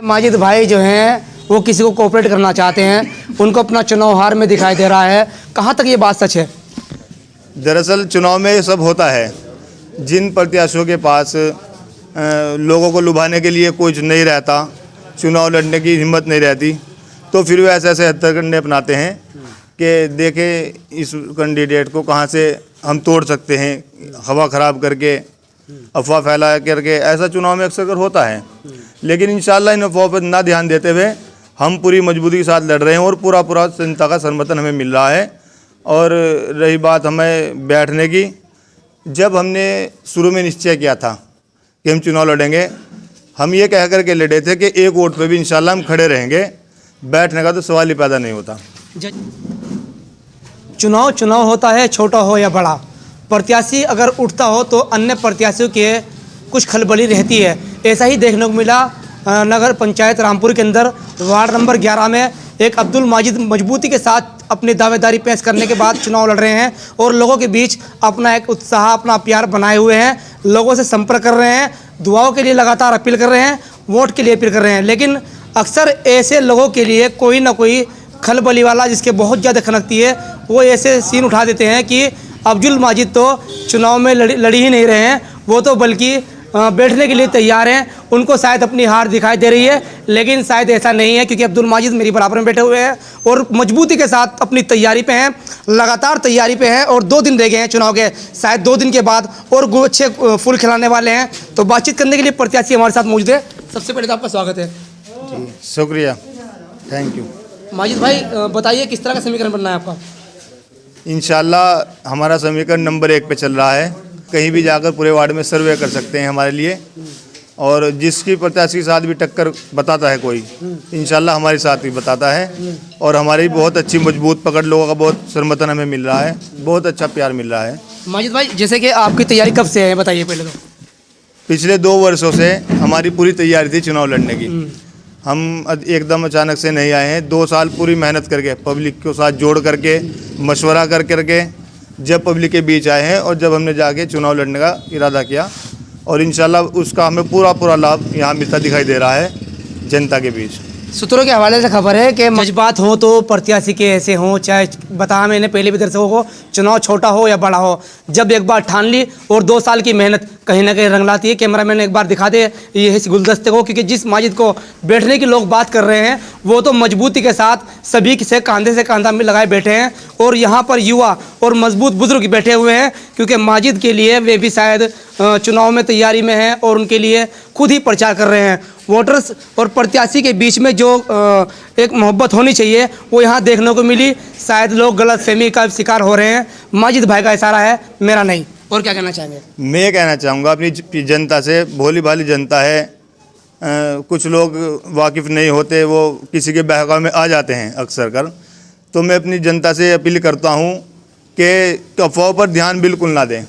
माजिद भाई जो हैं वो किसी को कोऑपरेट करना चाहते हैं, उनको अपना चुनाव हार में दिखाई दे रहा है। कहाँ तक ये बात सच है? दरअसल चुनाव में ये सब होता है। जिन प्रत्याशियों के पास लोगों को लुभाने के लिए कुछ नहीं रहता, चुनाव लड़ने की हिम्मत नहीं रहती, तो फिर वे ऐसे ऐसे हथकंडे अपनाते हैं कि देखें इस कैंडिडेट को कहाँ से हम तोड़ सकते हैं, हवा ख़राब करके, अफवाह फैला करके। ऐसा चुनाव में अक्सर होता है। लेकिन इंशाल्लाह इन अफवाह पर ना ध्यान देते हुए हम पूरी मजबूती के साथ लड़ रहे हैं और पूरा जनता का समर्थन हमें मिल रहा है। और रही बात हमें बैठने की, जब हमने शुरू में निश्चय किया था कि हम चुनाव लड़ेंगे, हम ये कह करके लड़े थे कि एक वोट पे भी इंशाल्लाह हम खड़े रहेंगे, बैठने का तो सवाल ही पैदा नहीं होता। चुनाव होता है, छोटा हो या बड़ा, प्रत्याशी अगर उठता हो तो अन्य प्रत्याशियों के कुछ खलबली रहती है। ऐसा ही देखने को मिला नगर पंचायत रामपुर के अंदर वार्ड नंबर 11 में एक अब्दुल माजिद मजबूती के साथ अपनी दावेदारी पेश करने के बाद चुनाव लड़ रहे हैं और लोगों के बीच अपना एक उत्साह, अपना प्यार बनाए हुए हैं, लोगों से संपर्क कर रहे हैं, दुआओं के लिए लगातार अपील कर रहे हैं, वोट के लिए अपील कर रहे हैं। लेकिन अक्सर ऐसे लोगों के लिए कोई ना कोई खलबली वाला जिसके बहुत ज़्यादा खनकती है, वो ऐसे सीन उठा देते हैं कि अब्दुल माजिद तो चुनाव में लड़ी ही नहीं रहे हैं, वो तो बल्कि बैठने के लिए तैयार हैं। उनको शायद अपनी हार दिखाई दे रही है, लेकिन शायद ऐसा नहीं है, क्योंकि अब्दुल माजिद मेरी बराबर में बैठे हुए हैं और मजबूती के साथ अपनी तैयारी पे हैं, लगातार तैयारी पे हैं। और 2 दिन रह गए हैं चुनाव के, शायद 2 दिन के बाद और अच्छे फूल खिलाने वाले हैं। तो बातचीत करने के लिए प्रत्याशी हमारे साथ मौजूद है। सबसे पहले तो आपका स्वागत है जी, शुक्रिया, थैंक यू। माजिद भाई, बताइए किस तरह का समीकरण बनना है आपका? इंशाल्लाह हमारा समीकरण नंबर 1 पे चल रहा है। कहीं भी जाकर पूरे वार्ड में सर्वे कर सकते हैं हमारे लिए, और जिसकी प्रत्याशी के साथ भी टक्कर बताता है कोई, इंशाल्लाह हमारे साथ भी बताता है। और हमारी बहुत अच्छी मजबूत पकड़, लोगों का बहुत समर्थन हमें मिल रहा है, बहुत अच्छा प्यार मिल रहा है। माजिद भाई, जैसे कि आपकी तैयारी कब से है, बताइए पहले तो। पिछले 2 वर्षों से हमारी पूरी तैयारी थी चुनाव लड़ने की। हम एकदम अचानक से नहीं आए हैं। 2 साल पूरी मेहनत करके, पब्लिक के साथ जोड़ करके, मशवरा करके जब पब्लिक के बीच आए हैं और जब हमने जाके चुनाव लड़ने का इरादा किया, और इंशाल्लाह उसका हमें पूरा लाभ यहाँ मिलता दिखाई दे रहा है जनता के बीच। सूत्रों के हवाले से खबर है कि जज्बात हो तो प्रत्याशी के ऐसे हों, चाहे बताया मैंने पहले भी दर्शकों को, चुनाव छोटा हो या बड़ा हो, जब एक बार ठान ली और 2 साल की मेहनत कहीं ना कहीं रंग लाती है। कैमरामैन एक बार दिखा दे ये इस गुलदस्ते को, क्योंकि जिस माजिद को बैठने की लोग बात कर रहे हैं वो तो मजबूती के साथ सभी से कांधा में लगाए बैठे हैं। और यहाँ पर युवा और मजबूत बुजुर्ग बैठे हुए हैं, क्योंकि माजिद के लिए वे भी शायद चुनाव में तैयारी में हैं और उनके लिए खुद ही प्रचार कर रहे हैं। वोटर्स और प्रत्याशी के बीच में जो एक मोहब्बत होनी चाहिए वो यहाँ देखने को मिली। शायद लोग गलतफहमी का शिकार हो रहे हैं। माजिद भाई का इशारा है, मेरा नहीं। और क्या कहना चाहेंगे? मैं ये कहना चाहूँगा अपनी जनता से, भोली भाली जनता है, कुछ लोग वाकिफ़ नहीं होते, वो किसी के बहकावे में आ जाते हैं अक्सर कर। तो मैं अपनी जनता से अपील करता हूँ कि अफवाह पर ध्यान बिल्कुल ना दें।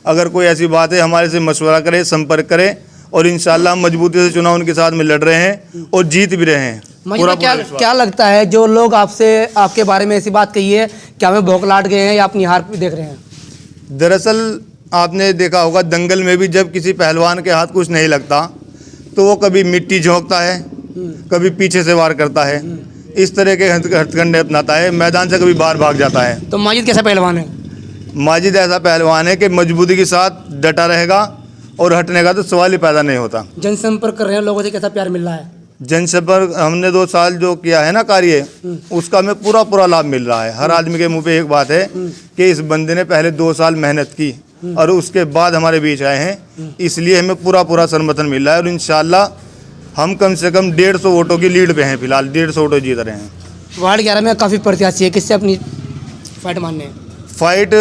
अगर कोई ऐसी बात है, हमारे से मशवरा करे, संपर्क करे, और इंशाल्लाह हम मजबूती से चुनाव उनके साथ में लड़ रहे हैं और जीत भी रहे हैं। क्या लगता है जो लोग आपके बारे में ऐसी बात कही है, क्या हमें भौखलाट गए हैं या अपनी हार देख रहे हैं? दरअसल आपने देखा होगा दंगल में भी जब किसी पहलवान के हाथ कुछ नहीं लगता तो वो कभी मिट्टी झोंकता है, कभी पीछे से वार करता है, इस तरह के हथकंडे अपनाता है, मैदान से कभी बाहर भाग जाता है। तो माजिद कैसा पहलवान है? माजिद ऐसा पहलवान है कि मजबूती के साथ डटा रहेगा और हटने का तो सवाल ही पैदा नहीं होता। जनसंपर्क कर रहे हैं, लोगों से कैसा प्यार मिल रहा है? जनसंपर्क हमने 2 साल जो किया है ना कार्य, उसका हमें पूरा लाभ मिल रहा है। हर आदमी के मुंह पे एक बात है कि इस बंदे ने पहले 2 साल मेहनत की और उसके बाद हमारे बीच आए हैं, इसलिए हमें पूरा समर्थन मिल रहा है। और इंशाल्लाह हम कम से कम 150 वोटों की लीड पे हैं, फिलहाल 150 वोटों जीत रहे हैं। वार्ड 11 में काफ़ी प्रत्याशी है, किससे अपनी फाइट मानने हैं? फाइट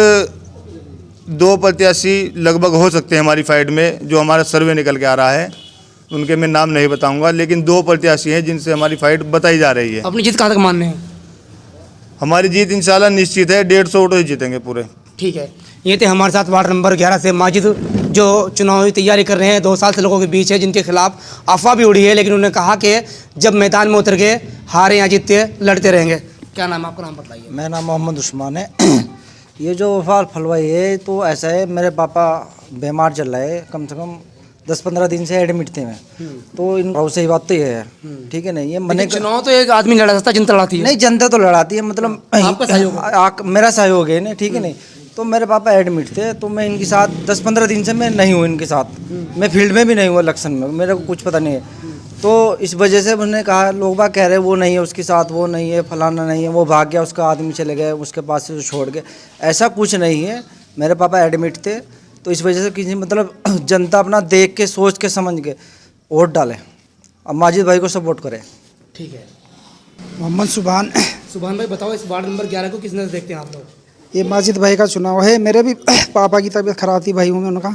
2 प्रत्याशी लगभग हो सकते हैं हमारी फाइट में, जो हमारा सर्वे निकल के आ रहा है। उनके मैं नाम नहीं बताऊंगा, लेकिन 2 प्रत्याशी हैं जिनसे हमारी फाइट बताई जा रही है। अपनी जीत कहाँ तक मानने हैं? हमारी जीत इंशाल्लाह निश्चित है, 150 वोटों ही जीतेंगे पूरे। ठीक है, ये थे हमारे साथ वार्ड नंबर 11 से माजिद, जो चुनावी तैयारी कर रहे हैं। 2 साल से लोगों के बीच है, जिनके खिलाफ अफवाह भी उड़ी है, लेकिन उन्होंने कहा कि जब मैदान में उतर के हारे या जीतते लड़ते रहेंगे। क्या नाम, आपका नाम बताइए? मेरा नाम मोहम्मद उस्मान है। ये जो अफवाह फैलवाई है तो ऐसा है, मेरे पापा बीमार चल रहे हैं कम से कम 10-15 दिन से एडमिट थे मैं। तो इन बहुत सही बात तो ये है, ठीक है नहीं, ये मैंने चुनाव तो एक आदमी लड़ा सकता, जनता लड़ाती है। नहीं, जनता तो लड़ाती है, मतलब आपका सहयोग मेरा सहयोग है ना, ठीक है नहीं। तो मेरे पापा एडमिट थे, तो मैं इनके साथ 10-15 दिन से मैं नहीं हूँ इनके साथ, मैं फील्ड में भी नहीं हुआ इलेक्शन में, मेरे को कुछ पता नहीं है। तो इस वजह से उन्होंने कहा, लोग बाग कह रहे वो नहीं है उसके साथ, वो नहीं है, फलाना नहीं है, वो भाग गया, उसका आदमी चले गए उसके पास से छोड़ के। ऐसा कुछ नहीं है, मेरे पापा एडमिट थे। तो इस वजह से किसी मतलब जनता अपना देख के सोच के समझ के वोट डालें, अब माजिद भाई को सपोर्ट करें। ठीक है। मोहम्मद सुभान। सुभान भाई बताओ, इस वार्ड नंबर 11 को किस नजर देखते हैं आप लोग? ये माजिद भाई का चुनाव है। मेरे भी पापा की तबीयत खराब थी, भाई हूँ मैं उनका।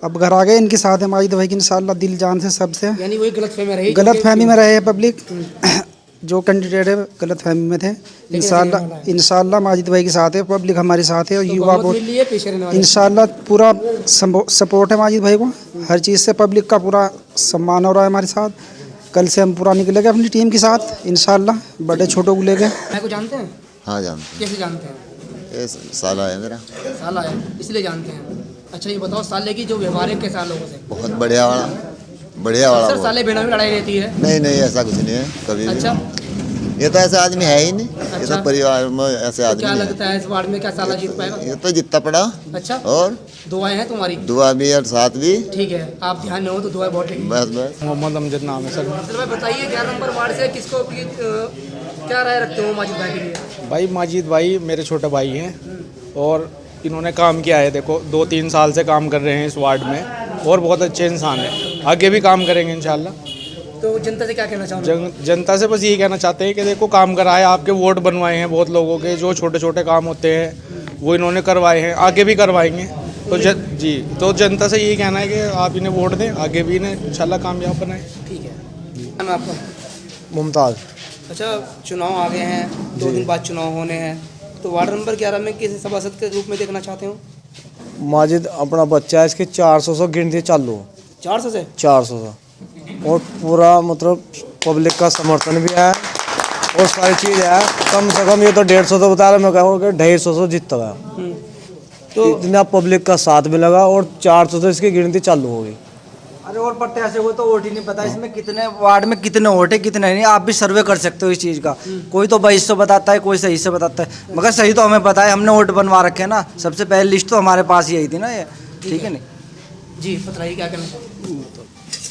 अब घर आ गए, इनके साथ है माजिद भाई की, इंशाल्लाह दिल जान से सबसे। यानी वही गलतफहमी में रही, गलत फहमी में रहे पब्लिक, जो कैंडिडेट है गलत फहमी में थे। इंशाल्लाह माजिद भाई के साथ है, पब्लिक हमारे साथ है, और युवा वोट इंशाल्लाह पूरा सपोर्ट है माजिद भाई को। हर चीज़ से पब्लिक का पूरा सम्मान हो रहा है हमारे साथ। कल से हम पूरा निकलेंगे अपनी टीम के साथ इंशाल्लाह, बड़े छोटों को लेके। को जानते हैं? हाँ जानते कैसे जानते हैं? हैं, ये साला है मेरा। साला है इसलिए जानते हैं। अच्छा ये बताओ, साले की जो व्यवहार है कैसा लोगों से? बहुत बढ़िया वाला, बढ़िया वाला। सर साले बिना भी लड़ाई रहती है? नहीं नहीं, ऐसा कुछ नहीं है कभी भी। अच्छा, ये तो ऐसा आदमी है ही नहीं। ये अच्छा। तो परिवार में ऐसे तो आदमी क्या नहीं है। लगता है इस वार्ड में क्या साला जीत पाएगा? ये तो जितना पड़ा। अच्छा, और दुआएं हैं तुम्हारी? दुआ भी और साथ भी। ठीक है, आप ध्यान न हो तो दुआएं बहुत ठीक। बस बस। मोहम्मद अमजद नाम है सर। सर भाई बताइए, 11 नंबर वार्ड से किसको क्या राय रखते हो माजिद भाई के लिए? भाई माजिद भाई मेरे छोटे भाई हैं और इन्होंने काम किया है। देखो 2-3 साल से काम कर रहे हैं इस वार्ड में और बहुत अच्छे इंसान हैं, आगे भी काम करेंगे इंशाल्लाह। तो जनता से क्या कहना चाहोगे? जनता से बस यही कहना चाहते हैं कि देखो काम कराए, आपके वोट बनवाए हैं बहुत लोगों के, जो छोटे छोटे काम होते हैं वो इन्होंने करवाए हैं, आगे भी करवाएंगे। तो तो जनता से यही कहना है कि आप इन्हें वोट दें, आगे भी इन्हें इंशाल्लाह कामयाब बनाएं। ठीक है। नाम है आपका? मुमताज़। अच्छा, चुनाव आ गए हैं, 2 दिन बाद चुनाव होने हैं, तो वार्ड नंबर 11 में किस सभासद के रूप में देखना चाहते हो? माजिद अपना बच्चा है, इसके 400 से गिनती चालू, 400 से 400 से, और पूरा मतलब पब्लिक का समर्थन भी है और सारी चीज़ है। कम से कम ये तो 150 तो बता रहा, मैं कहूँगा 250 से जीतता है। तो इतना पब्लिक का साथ भी लगा और 400 से इसकी गिनती चालू होगी। अरे और प्रत्याशी को तो वोट ही नहीं पता इसमें कितने वार्ड में कितने वोट है कितने नहीं। आप भी सर्वे कर सकते हो इस चीज़ का। कोई तो 2200 बताता है, कोई सही से बताता है, मगर सही तो हमें पता है, हमने वोट बनवा रखे हैं ना। सबसे पहले लिस्ट तो हमारे पास ही आई थी ना ये, ठीक है नहीं जी। बताइए क्या कहना चाहिए?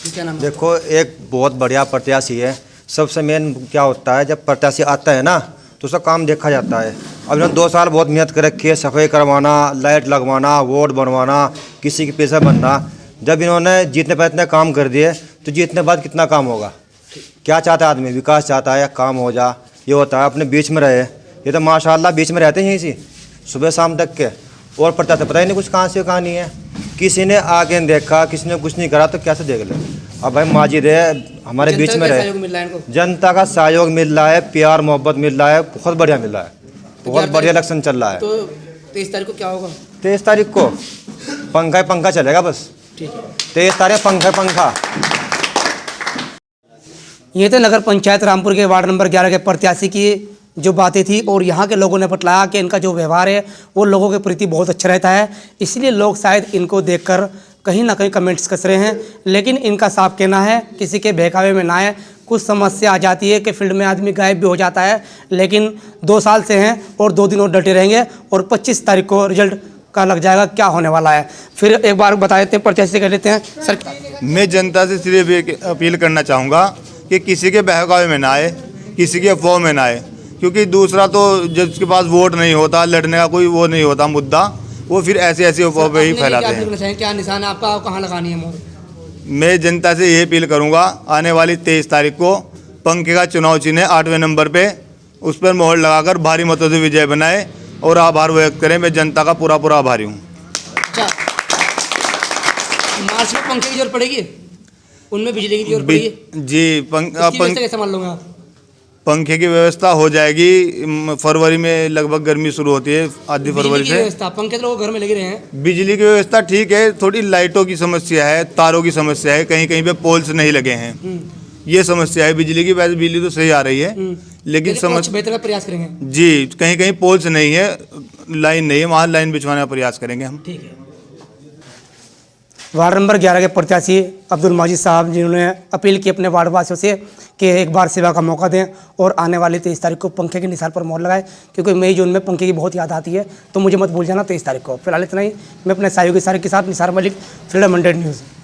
क्या नाम है? देखो एक बहुत बढ़िया प्रत्याशी है। सबसे मेन क्या होता है, जब प्रत्याशी आता है ना तो उसका काम देखा जाता है। अब इन्होंने 2 साल बहुत मेहनत कर रखी है, सफाई करवाना, लाइट लगवाना, वोट बनवाना, किसी के पैसा बनना। जब इन्होंने जीतने पर इतने काम कर दिए तो जीतने बाद कितना काम होगा? क्या चाहता है आदमी? विकास चाहता है, काम हो जा, ये होता है। अपने बीच में रहे, ये तो माशाल्लाह बीच में रहते हैं यहीं से सुबह शाम तक के। और प्रत्याशी पता ही नहीं कुछ कहाँ से कहाँ नहीं है, किसी ने आगे देखा, किसी ने कुछ नहीं करा तो कैसे देख ले। अब भाई माजिद है हमारे बीच में रहे, जनता का सहयोग मिल रहा है, प्यार मोहब्बत मिल रहा है, बहुत बढ़िया मिल रहा है, बहुत बढ़िया इलेक्शन चल रहा है। तो 23 तारीख को क्या होगा? 23 तारीख को पंखा ही पंखा चलेगा बस। ठीक है। 23 तारीख पंखा। ये थे नगर पंचायत रामपुर के वार्ड नंबर 11 के प्रत्याशी की जो बातें थी, और यहाँ के लोगों ने बतलाया कि इनका जो व्यवहार है वो लोगों के प्रति बहुत अच्छा रहता है, इसलिए लोग शायद इनको देखकर कहीं ना कहीं कमेंट्स कस रहे हैं। लेकिन इनका साफ कहना है किसी के बहकावे में ना आए। कुछ समस्या आ जाती है कि फील्ड में आदमी गायब भी हो जाता है, लेकिन 2 साल से हैं और 2 दिन और डटे रहेंगे, और 25 तारीख को रिजल्ट का लग जाएगा क्या होने वाला है। फिर एक बार बता देते हैं, प्रत्याशी कह लेते हैं सर। मैं जनता से सिर्फ एक अपील करना चाहूँगा कि किसी के बहकावे में ना आए, किसी के अफवाह में ना आए, क्योंकि दूसरा तो जिसके पास वोट नहीं होता, लड़ने का कोई वो नहीं होता मुद्दा, वो फिर ऐसे अफवाह पे ही फैलाते हैं। क्या निशान है आपका, कहाँ लगानी है मोहर? मैं जनता से ये अपील करूँगा, आने वाली 23 तारीख को पंखे का चुनाव चिन्ह 8वें नंबर पे, उस पर मोहर लगाकर भारी मतों से विजय बनाए और आभार व्यक्त करें। मैं जनता का पूरा आभारी हूँ। अच्छा, मार्च में पंखे की जरूरत पड़ेगी, उनमें बिजली की जरूरत पड़ेगी जी। कैसे मान लूँगा आप? पंखे की व्यवस्था हो जाएगी। फरवरी में लगभग गर्मी शुरू होती है, आधी फरवरी से। पंखे तो लोग घर में लगे रहे हैं। बिजली की व्यवस्था ठीक है, थोड़ी लाइटों की समस्या है, तारों की समस्या है, कहीं कहीं पे पोल्स नहीं लगे हैं, ये समस्या है बिजली की। वैसे बिजली तो सही आ रही है, लेकिन समस्या बेहतर का प्रयास करेंगे जी। कहीं कहीं पोल्स नहीं है, लाइन नहीं है, वहाँ लाइन बिछवाने का प्रयास करेंगे हम। ठीक है। वार्ड नंबर 11 के प्रत्याशी अब्दुल माजिद साहब, जिन्होंने अपील की अपने वार्ड वासियों से कि एक बार सेवा का मौका दें और आने वाली 23 तारीख को पंखे के निशान पर मोहर लगाएं, क्योंकि मई जून में पंखे की बहुत याद आती है। तो मुझे मत भूल जाना 23 तारीख को। फिलहाल इतना ही। मैं अपने सहयोगी सारे के साथ निसार मलिक, फ्रीडम 100 न्यूज़।